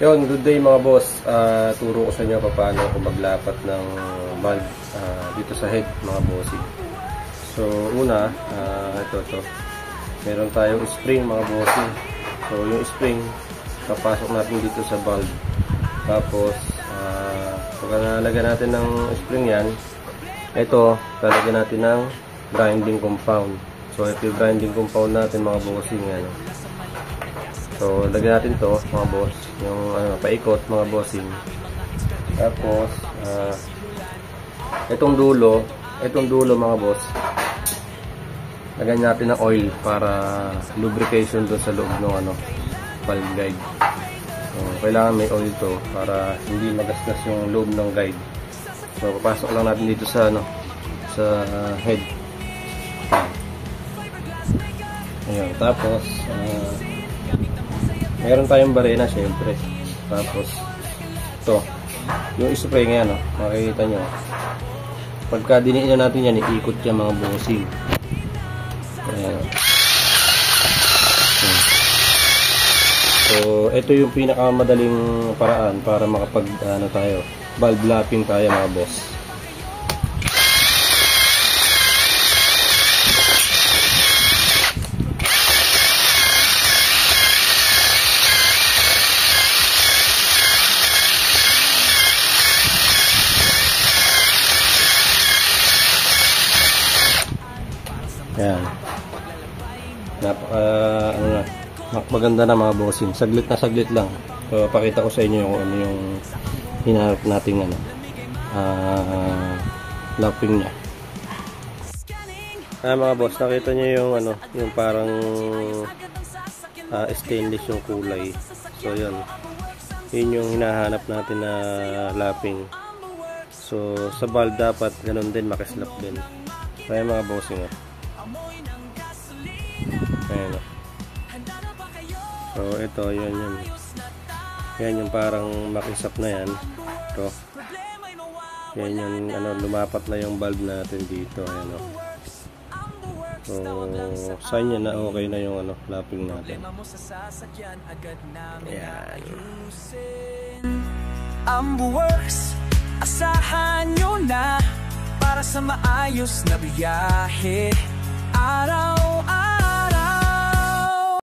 Yun, good day mga boss. Turo ko sa inyo paano ako maglapat ng valve dito sa head mga bossing. So una, ito. Meron tayong spring mga bossing. So yung spring, papasok natin dito sa valve. Tapos, pag nalagyan natin ng spring yan, ito, lalagyan natin ng grinding compound. So ito yung grinding compound natin mga bossing. Yan. So, lagyan natin to mga boss, yung paikot mga bossing. Tapos, itong dulo mga boss, lagyan natin ng oil para lubrication doon sa loob ng valve guide. So, kailangan may oil to para hindi magasgas yung loob ng guide. So, papasok lang natin dito sa sa head. Ayun, tapos meron tayong barena syempre. Tapos ito, yung spray ngayon, makikita nyo. Pagka diniin natin yan, iikot yan mga bossing. Ayan. So, ito yung pinakamadaling paraan para makapag tayo, valve lapping tayo mga boss. Ayan. Maganda na mga bossing. Saglit lang. So, pakita ko sa inyo yung yung hinahanap nating lapping niya. Mga boss, nakita niyo yung yung parang stainless yung kulay. So, yun yung hinahanap natin na lapping. So, sa valve dapat ganun din, makislap din. Kaya mga bossing ayan. So ito, yan yung parang makisap na yan. Ito, yan yung lumapat na yung valve natin dito. Ayan, so sign yan na okay na yung lapping natin. Ayan. Ambuers, asahan nyo na para sa maayos na biyahe araw-araw.